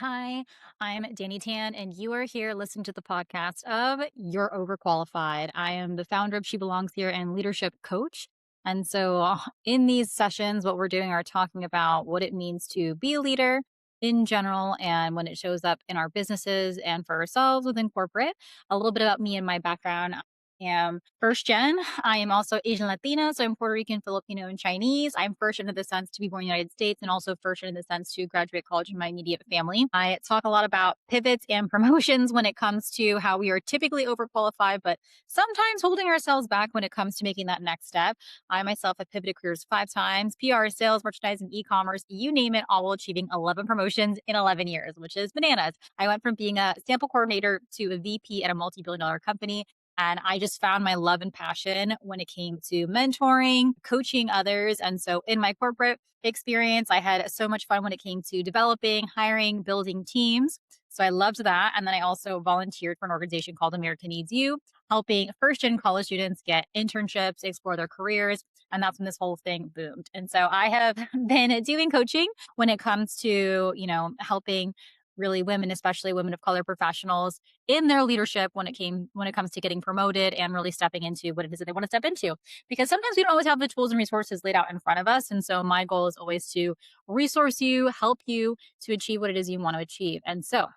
Hi, I'm Dani Tan, and you are here listening to the podcast of You're Overqualified. I am the founder of She Belongs Here and leadership coach. And so, in these sessions, what we're doing are talking about what it means to be a leader in general and when it shows up in our businesses and for ourselves within corporate. A little bit about me and my background. I am first gen. I am also Asian Latina, so I'm Puerto Rican, Filipino, and Chinese. I'm first in the sense to be born in the United States and also first in the sense to graduate college in my immediate family. I talk a lot about pivots and promotions when it comes to how we are typically overqualified, but sometimes holding ourselves back when it comes to making that next step. I myself have pivoted careers 5 times: PR, sales, merchandising, e-commerce, you name it, all while achieving 11 promotions in 11 years, which is bananas. I went from being a sample coordinator to a VP at a multi-billion dollar company. And I just found my love and passion when it came to mentoring, coaching others. And so in my corporate experience, I had so much fun when it came to developing, hiring, building teams. So I loved that. And then I also volunteered for an organization called America Needs You, helping first gen college students get internships, explore their careers. And that's when this whole thing boomed. And so I have been doing coaching when it comes to, helping really women, especially women of color professionals in their leadership when it comes to getting promoted and really stepping into what it is that they want to step into, because sometimes we don't always have the tools and resources laid out in front of us. And so my goal is always to resource you, help you to achieve what it is you want to achieve. And so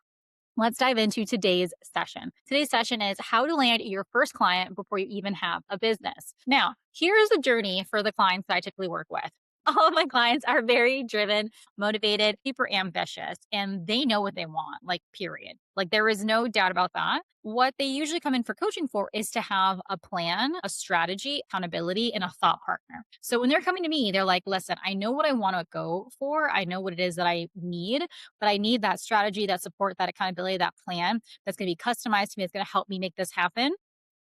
let's dive into today's session. Today's session is how to land your first client before you even have a business. Now, here's the journey for the clients that I typically work with. All of my clients are very driven, motivated, super ambitious, and they know what they want, like, period. Like, there is no doubt about that. What they usually come in for coaching for is to have a plan, a strategy, accountability, and a thought partner. So when they're coming to me, they're like, listen, I know what I want to go for. I know what it is that I need, but I need that strategy, that support, that accountability, that plan that's going to be customized to me. It's going to help me make this happen,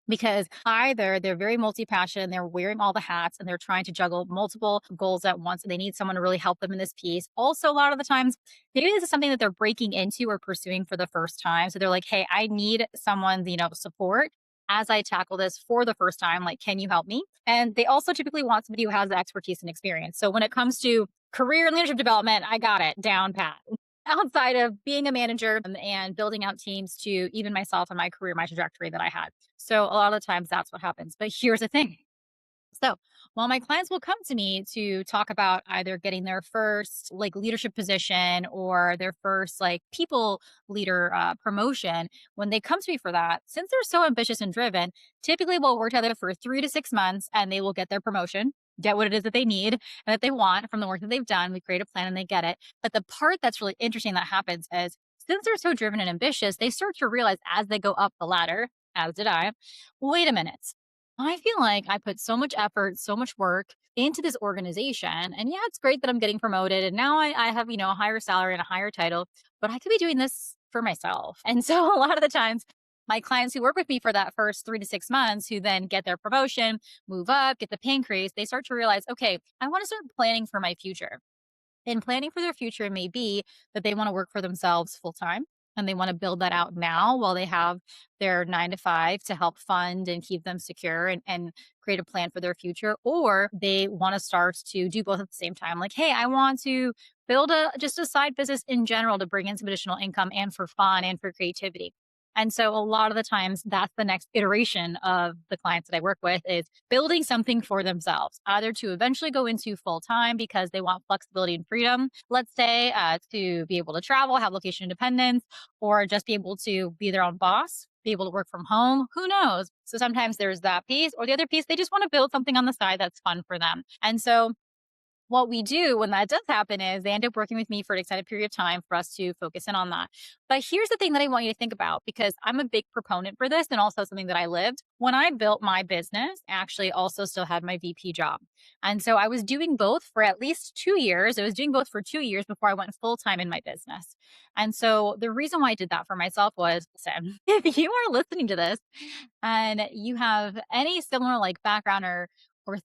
because either they're very multi-passionate and they're wearing all the hats and they're trying to juggle multiple goals at once and they need someone to really help them in this piece. Also, a lot of the times, maybe this is something that they're breaking into or pursuing for the first time. So they're like, hey, I need someone, support as I tackle this for the first time. Like, can you help me? And they also typically want somebody who has the expertise and experience. So when it comes to career and leadership development, I got it down pat. Outside of being a manager and building out teams to even myself and my career, my trajectory that I had. So a lot of the times that's what happens. But here's the thing. So while my clients will come to me to talk about either getting their first like leadership position or their first like people leader promotion, when they come to me for that, since they're so ambitious and driven, typically we'll work together for 3 to 6 months and they will get their promotion, get what it is that they need and that they want from the work that they've done. We create a plan and they get it. But the part that's really interesting that happens is, since they're so driven and ambitious, they start to realize as they go up the ladder, as did I, wait a minute. I feel like I put so much effort, so much work into this organization. And yeah, it's great that I'm getting promoted. And now I have, a higher salary and a higher title, but I could be doing this for myself. And so a lot of the times, my clients who work with me for that first 3 to 6 months, who then get their promotion, move up, get the pay increase, they start to realize, okay, I want to start planning for my future. And planning for their future may be that they want to work for themselves full time and they want to build that out now while they have their 9 to 5 to help fund and keep them secure and create a plan for their future. Or they want to start to do both at the same time. Like, hey, I want to build just a side business in general to bring in some additional income and for fun and for creativity. And so a lot of the times that's the next iteration of the clients that I work with, is building something for themselves, either to eventually go into full time because they want flexibility and freedom, let's say, to be able to travel, have location independence, or just be able to be their own boss, be able to work from home. Who knows? So sometimes there's that piece, or the other piece, they just want to build something on the side that's fun for them. And so what we do when that does happen is they end up working with me for an extended period of time for us to focus in on that. But here's the thing that I want you to think about, because I'm a big proponent for this and also something that I lived. When I built my business, I actually also still had my VP job. And so I was doing both for at least 2 years. I was doing both for 2 years before I went full time in my business. And so the reason why I did that for myself was, listen, if you are listening to this and you have any similar like background or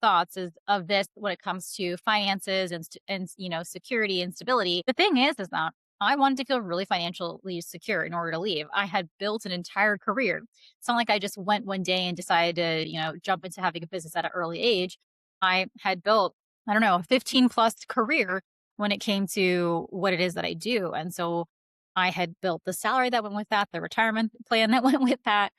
thoughts is of this when it comes to finances and security and stability. The thing is that I wanted to feel really financially secure in order to leave. I had built an entire career. It's not like I just went one day and decided to, jump into having a business at an early age. I had built, I don't know, a 15 plus career when it came to what it is that I do. And so I had built the salary that went with that, the retirement plan that went with that,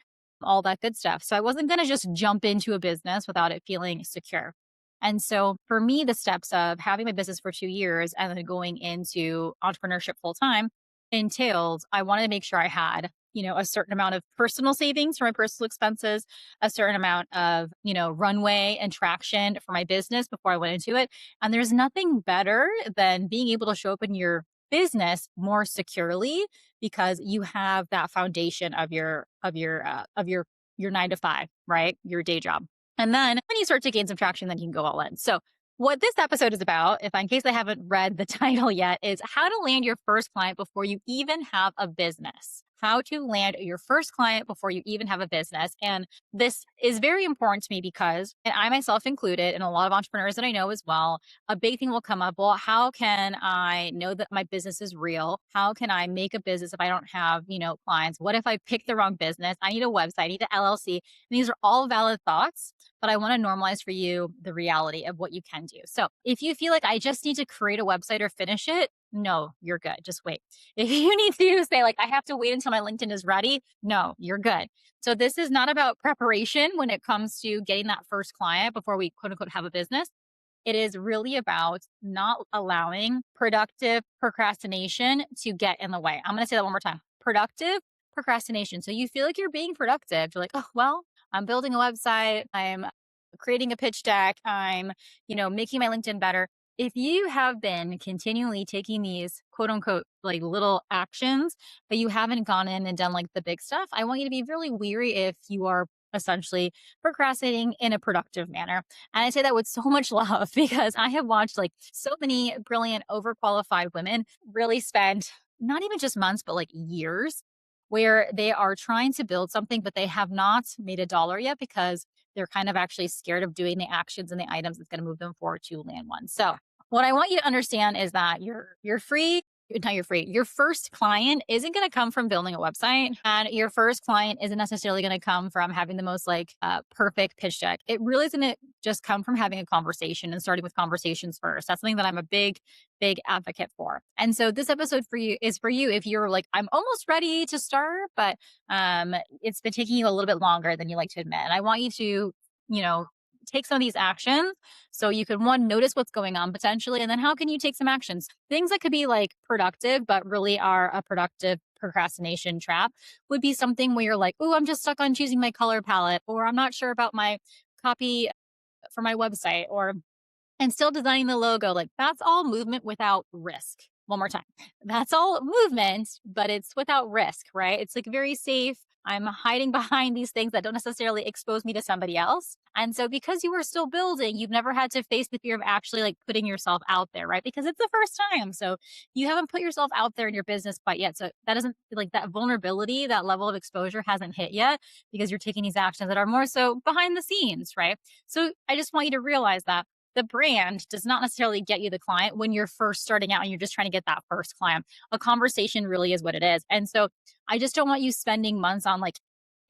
all that good stuff. So I wasn't going to just jump into a business without it feeling secure. And so for me, the steps of having my business for 2 years and then going into entrepreneurship full time entailed I wanted to make sure I had, a certain amount of personal savings for my personal expenses, a certain amount of, runway and traction for my business before I went into it. And there's nothing better than being able to show up in your business more securely because you have that foundation of your 9 to 5, right? Your day job. And then when you start to gain some traction, then you can go all in. So what this episode is about, if in case I haven't read the title yet, is how to land your first client before you even have a business. How to land your first client before you even have a business. And this is very important to me because, and I myself included, and a lot of entrepreneurs that I know as well, a big thing will come up. Well, how can I know that my business is real? How can I make a business if I don't have, clients? What if I pick the wrong business? I need a website, I need an LLC. And these are all valid thoughts, but I want to normalize for you the reality of what you can do. So if you feel like I just need to create a website or finish it, no, you're good. Just wait. If you need to say like, I have to wait until my LinkedIn is ready, no, you're good. So this is not about preparation when it comes to getting that first client before we quote unquote have a business. It is really about not allowing productive procrastination to get in the way. I'm going to say that one more time. Productive procrastination. So you feel like you're being productive. You're like, oh, well, I'm building a website. I'm creating a pitch deck. I'm, making my LinkedIn better. If you have been continually taking these quote unquote like little actions, but you haven't gone in and done like the big stuff, I want you to be really weary if you are essentially procrastinating in a productive manner. And I say that with so much love because I have watched like so many brilliant, overqualified women really spend not even just months, but like years where they are trying to build something, but they have not made a dollar yet because they're kind of actually scared of doing the actions and the items that's going to move them forward to land one. So what I want you to understand is that you're free. Not you're free. Your first client isn't going to come from building a website, and your first client isn't necessarily going to come from having the most perfect pitch deck. It really is going to just come from having a conversation and starting with conversations first. That's something that I'm a big advocate for. And so this episode for you is for you if you're like, I'm almost ready to start, but it's been taking you a little bit longer than you like to admit. And I want you to, take some of these actions so you can one notice what's going on potentially, and then how can you take some actions, things that could be like productive but really are a productive procrastination trap would be something where you're like, oh, I'm just stuck on choosing my color palette, or I'm not sure about my copy for my website, or and still designing the logo. Like that's all movement without risk. One more time. That's all movement, but it's without risk, right? It's like very safe. I'm hiding behind these things that don't necessarily expose me to somebody else. And so because you are still building, you've never had to face the fear of actually like putting yourself out there, right? Because it's the first time. So you haven't put yourself out there in your business quite yet. So that doesn't like that vulnerability, that level of exposure hasn't hit yet because you're taking these actions that are more so behind the scenes, right? So I just want you to realize that the brand does not necessarily get you the client when you're first starting out and you're just trying to get that first client. A conversation really is what it is. And so I just don't want you spending months on like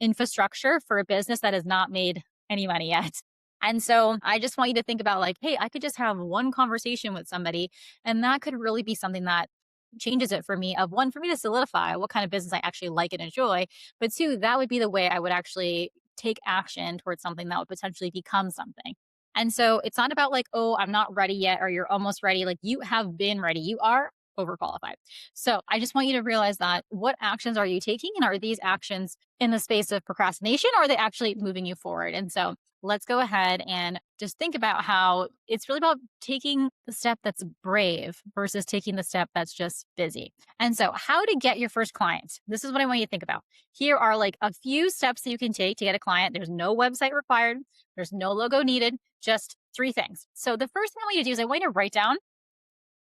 infrastructure for a business that has not made any money yet. And so I just want you to think about like, hey, I could just have one conversation with somebody, and that could really be something that changes it for me of one, for me to solidify what kind of business I actually like and enjoy. But two, that would be the way I would actually take action towards something that would potentially become something. And so it's not about like, oh, I'm not ready yet, or you're almost ready. Like you have been ready. You are overqualified. So I just want you to realize that what actions are you taking? And are these actions in the space of procrastination, or are they actually moving you forward? And so let's go ahead and just think about how it's really about taking the step that's brave versus taking the step that's just busy. And so how to get your first client. This is what I want you to think about. Here are like a few steps that you can take to get a client. There's no website required. There's no logo needed, just 3 things. So the first thing I want you to do is I want you to write down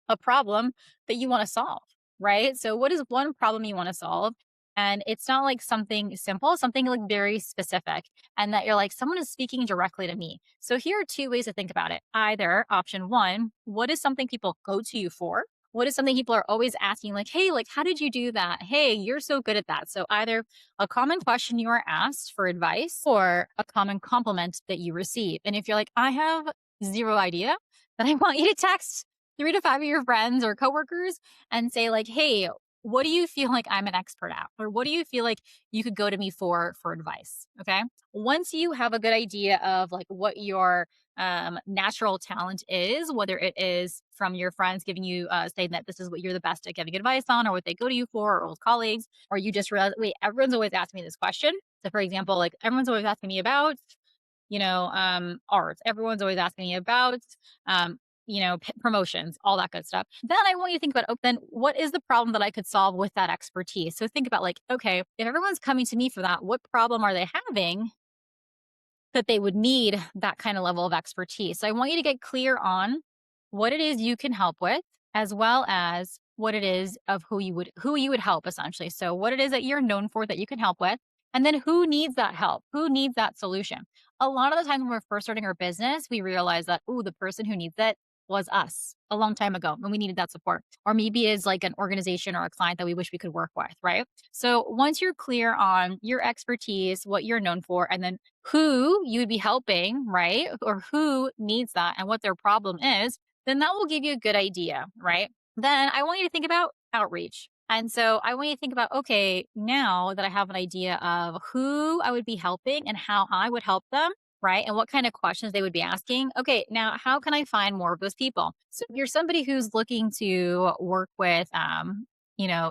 a problem that you want to solve, right? So what is one problem you want to solve? And it's not like something simple, something like very specific, and that you're like, someone is speaking directly to me. So here are 2 ways to think about it. Either option 1, what is something people go to you for? What is something people are always asking, like, hey, like, how did you do that? Hey, you're so good at that. So either a common question you are asked for advice or a common compliment that you receive. And if you're like, I have 0 idea, then I want you to text 3 to 5 of your friends or coworkers and say like, hey, what do you feel like I'm an expert at? Or what do you feel like you could go to me for advice? Okay. Once you have a good idea of like what your natural talent is, whether it is from your friends giving you, saying that this is what you're the best at giving advice on, or what they go to you for, or old colleagues, or you just realize, wait, everyone's always asking me this question. So, for example, like everyone's always asking me about art. Everyone's always asking me about, um, promotions, all that good stuff. Then I want you to think about, oh, then what is the problem that I could solve with that expertise? So think about like, okay, if everyone's coming to me for that, what problem are they having that they would need that kind of level of expertise? So I want you to get clear on what it is you can help with, as well as what it is of who you would help essentially. So what it is that you're known for that you can help with, and then who needs that help? Who needs that solution? A lot of the time when we're first starting our business, we realize that, oh, the person who needs it was us a long time ago when we needed that support. Or maybe is like an organization or a client that we wish we could work with, right? So once you're clear on your expertise, what you're known for, and then who you would be helping, right? Or who needs that and what their problem is, then that will give you a good idea, right? Then I want you to think about outreach. And so I want you to think about, okay, now that I have an idea of who I would be helping and how I would help them, right? And what kind of questions they would be asking. Okay, now how can I find more of those people? So if you're somebody who's looking to work with,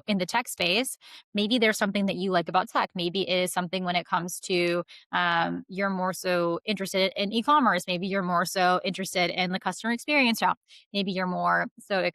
in the tech space, maybe there's something that you like about tech. Maybe it is something when it comes to, you're more so interested in e-commerce. Maybe you're more so interested in the customer experience route. Maybe you're more so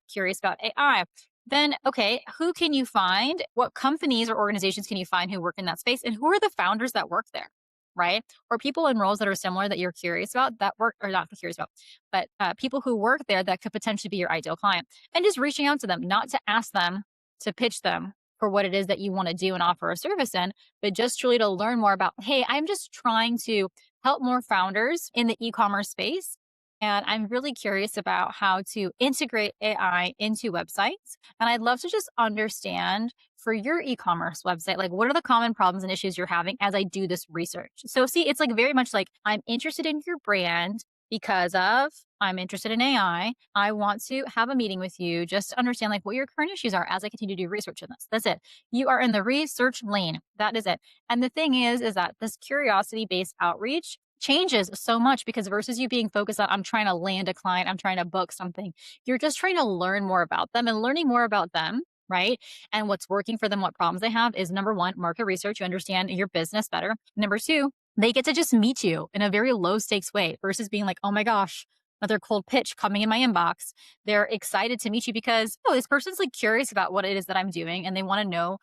curious about AI. Then, okay, who can you find? What companies or organizations can you find who work in that space? And who are the founders that work there? Right? Or people in roles that are similar that you're curious about that work, or not curious about, but people who work there that could potentially be your ideal client, and just reaching out to them, not to ask them to pitch them for what it is that you want to do and offer a service in, but just truly to learn more about, hey, I'm just trying to help more founders in the e-commerce space. And I'm really curious about how to integrate AI into websites. And I'd love to just understand for your e-commerce website, like what are the common problems and issues you're having as I do this research? So see, it's like very much like I'm interested in your brand because of I'm interested in AI. I want to have a meeting with you just to understand like what your current issues are as I continue to do research in this. That's it. You are in the research lane. That is it. And the thing is that this curiosity based outreach changes so much because versus you being focused on I'm trying to land a client, I'm trying to book something, you're just trying to learn more about them, and learning more about them, right? And what's working for them, what problems they have is number one, market research. You understand your business better. Number two, they get to just meet you in a very low stakes way versus being like, oh my gosh, another cold pitch coming in my inbox. They're excited to meet you because, oh, this person's like curious about what it is that I'm doing and they want to know,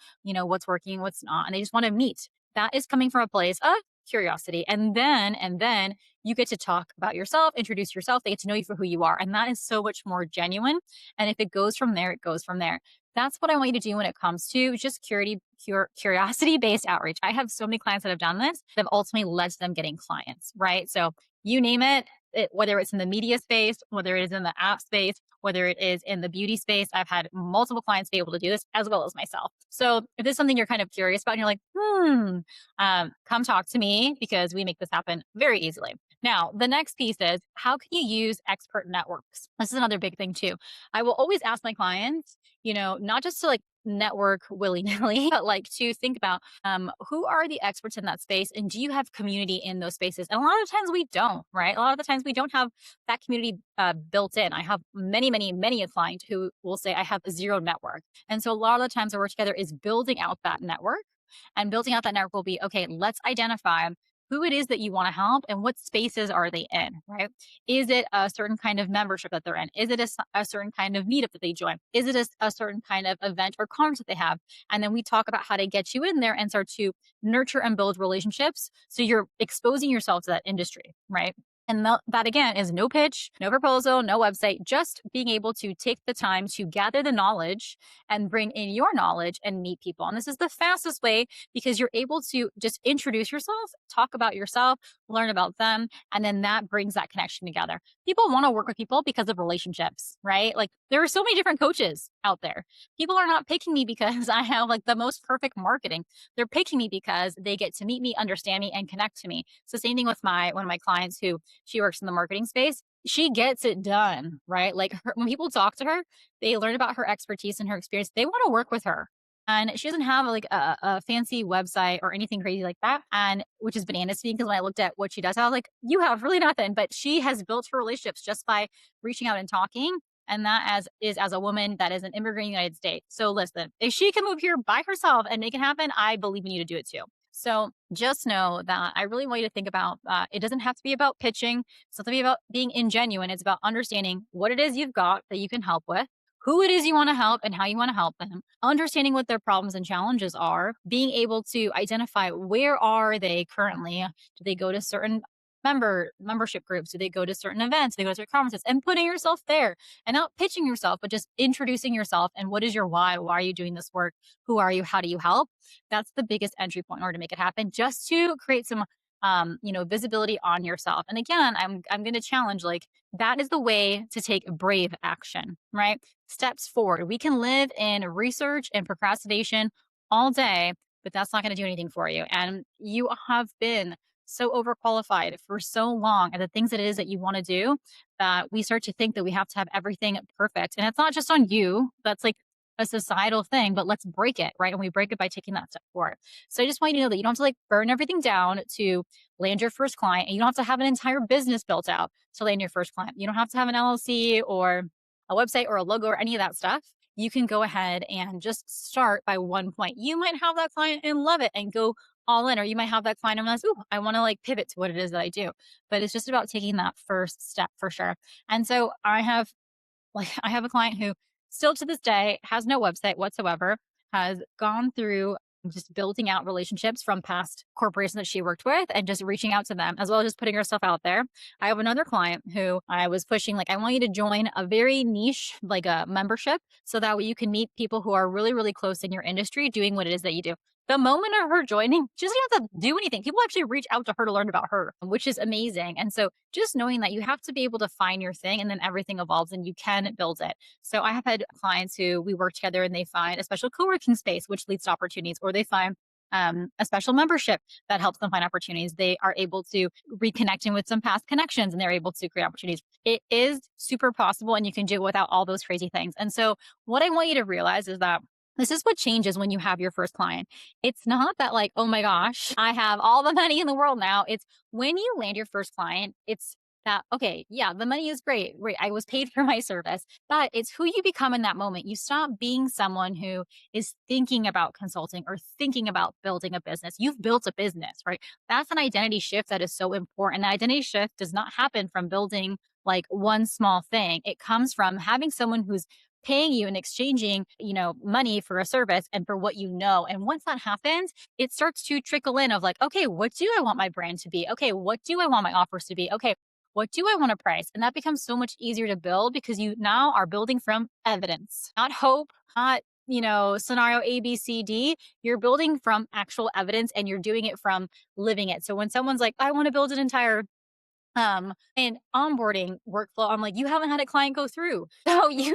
what's working, what's not, and they just want to meet. That is coming from a place of curiosity. And then you get to talk about yourself, introduce yourself, they get to know you for who you are. And that is so much more genuine. And if it goes from there, it goes from there. That's what I want you to do when it comes to just curiosity based outreach. I have so many clients that have done this that have ultimately led to them getting clients, right? So you name it, whether it's in the media space, whether it is in the app space, whether it is in the beauty space, I've had multiple clients be able to do this as well as myself. So if there's something you're kind of curious about and you're like, come talk to me because we make this happen very easily. Now, the next piece is how can you use expert networks? This is another big thing too. I will always ask my clients, not just to like network willy nilly, but like to think about who are the experts in that space and do you have community in those spaces? And a lot of times we don't, right? A lot of the times we don't have that community built in. I have many, many, many a client who will say, I have zero network. And so a lot of the times our work together is building out that network. And building out that network will be, okay, let's identify who it is that you want to help and what spaces are they in, right? Is it a certain kind of membership that they're in? Is it a certain kind of meetup that they join? Is it a certain kind of event or conference that they have? And then we talk about how to get you in there and start to nurture and build relationships. So you're exposing yourself to that industry, right? And that again is no pitch, no proposal, no website, just being able to take the time to gather the knowledge and bring in your knowledge and meet people. And this is the fastest way because you're able to just introduce yourself, talk about yourself, learn about them, and then that brings that connection together. People want to work with people because of relationships, right? Like there are so many different coaches out there. People are not picking me because I have like the most perfect marketing. They're picking me because they get to meet me, understand me, and connect to me. So same thing with one of my clients who she works in the marketing space. she gets it done, right? Like when people talk to her, they learn about her expertise and her experience. They want to work with her. And she doesn't have like a fancy website or anything crazy like that. And which is bananas to me because when I looked at what she does, I was like, you have really nothing. But she has built her relationships just by reaching out and talking. And that as a woman that is an immigrant in the United States. So listen, if she can move here by herself and make it happen, I believe in you to do it too. So just know that I really want you to think about it doesn't have to be about pitching. It's not to be about being ingenuine. It's about understanding what it is you've got that you can help with, who it is you want to help and how you want to help them, understanding what their problems and challenges are, being able to identify where are they currently. Do they go to certain membership groups? Do they go to certain events? Do they go to certain conferences? And putting yourself there and not pitching yourself, but just introducing yourself and what is your why? Why are you doing this work? Who are you? How do you help? That's the biggest entry point in order to make it happen, just to create some visibility on yourself. And again, I'm going to challenge like that is the way to take brave action, right? Steps forward. We can live in research and procrastination all day, but that's not going to do anything for you. And you have been so overqualified for so long at the things that it is that you want to do that we start to think that we have to have everything perfect. And it's not just on you. That's like a societal thing, but let's break it, right? And we break it by taking that step forward. So I just want you to know that you don't have to like burn everything down to land your first client. And you don't have to have an entire business built out to land your first client. You don't have to have an LLC or a website or a logo or any of that stuff. You can go ahead and just start by one point. You might have that client and love it and go all in, or you might have that client and realize, ooh, I want to like pivot to what it is that I do. But it's just about taking that first step for sure. And so I have a client who still to this day has no website whatsoever, has gone through just building out relationships from past corporations that she worked with and just reaching out to them as well as just putting herself out there. I have another client who I was pushing, like, I want you to join a very niche, like a membership, so that way you can meet people who are really, really close in your industry doing what it is that you do. The moment of her joining, she doesn't have to do anything. People actually reach out to her to learn about her, which is amazing. And so just knowing that you have to be able to find your thing and then everything evolves and you can build it. So I have had clients who we work together and they find a special co-working space, which leads to opportunities, or they find a special membership that helps them find opportunities. They are able to reconnecting with some past connections and they're able to create opportunities. It is super possible and you can do it without all those crazy things. And so what I want you to realize is that this is what changes when you have your first client. It's not that like, oh my gosh, I have all the money in the world now. It's when you land your first client, it's that, okay, yeah, the money is great. Great. I was paid for my service, but it's who you become in that moment. You stop being someone who is thinking about consulting or thinking about building a business. You've built a business, right? That's an identity shift that is so important. The identity shift does not happen from building like one small thing. It comes from having someone who's paying you and exchanging, money for a service and for what you know. And once that happens, it starts to trickle in of like, okay, what do I want my brand to be? Okay, what do I want my offers to be? Okay, what do I want to price? And that becomes so much easier to build because you now are building from evidence, not hope, not scenario A, B, C, D. You're building from actual evidence and you're doing it from living it. So when someone's like, I want to build an entire and onboarding workflow, I'm like, you haven't had a client go through. So you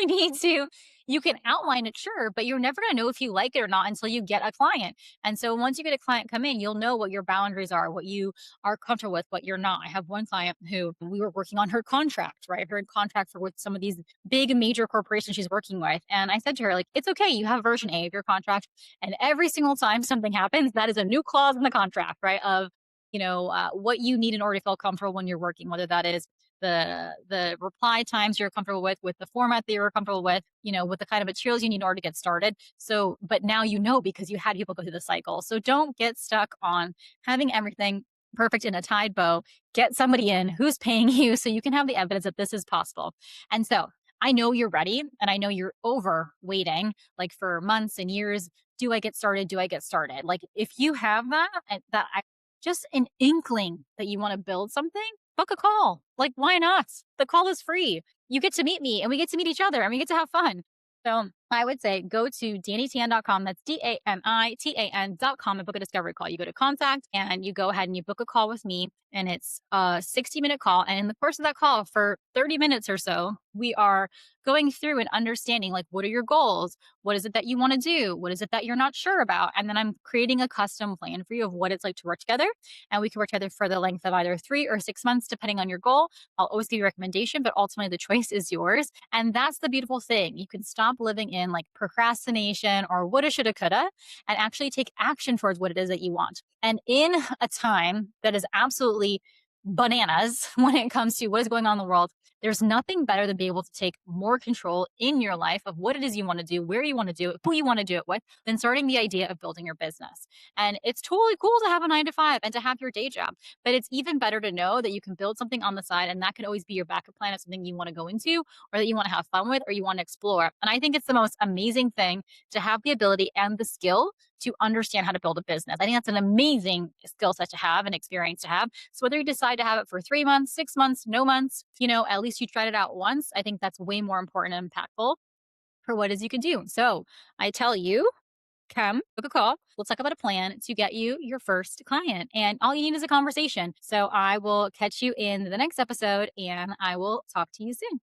can outline it, sure, but you're never going to know if you like it or not until you get a client. And so once you get a client come in, you'll know what your boundaries are, what you are comfortable with, what you're not. I have one client who we were working on her contract, right? Her contract for with some of these big major corporations she's working with. And I said to her, like, it's okay. You have version A of your contract. And every single time something happens, that is a new clause in the contract, right? Of what you need in order to feel comfortable when you're working, whether that is the reply times you're comfortable with the format that you're comfortable with the kind of materials you need in order to get started. So, but now because you had people go through the cycle. So don't get stuck on having everything perfect in a tied bow. Get somebody in who's paying you so you can have the evidence that this is possible. And so I know you're ready and I know you're over waiting like for months and years. Do I get started? Do I get started? Like if you have that, just an inkling that you want to build something, book a call. Like, why not? The call is free. You get to meet me and we get to meet each other and we get to have fun. So I would say go to danitan.com. That's DANITAN.com and book a discovery call. You go to contact and you go ahead and you book a call with me. And it's a 60-minute call. And in the course of that call, for 30 minutes or so, we are going through and understanding like, what are your goals? What is it that you want to do? What is it that you're not sure about? And then I'm creating a custom plan for you of what it's like to work together. And we can work together for the length of either 3 or 6 months, depending on your goal. I'll always give you a recommendation, but ultimately the choice is yours. And that's the beautiful thing. You can stop living in like procrastination or woulda, shoulda, coulda, and actually take action towards what it is that you want. And in a time that is absolutely bananas when it comes to what is going on in the world, there's nothing better than being able to take more control in your life of what it is you want to do, where you want to do it, who you want to do it with, than starting the idea of building your business. And it's totally cool to have a 9 to 5 and to have your day job, but it's even better to know that you can build something on the side and that can always be your backup plan of something you want to go into or that you want to have fun with or you want to explore. And I think it's the most amazing thing to have the ability and the skill to understand how to build a business. I think that's an amazing skill set to have and experience to have. So whether you decide to have it for 3 months, 6 months, no months, at least you tried it out once. I think that's way more important and impactful for what it is you can do. So I tell you, come book a call. Let's talk about a plan to get you your first client. And all you need is a conversation. So I will catch you in the next episode and I will talk to you soon.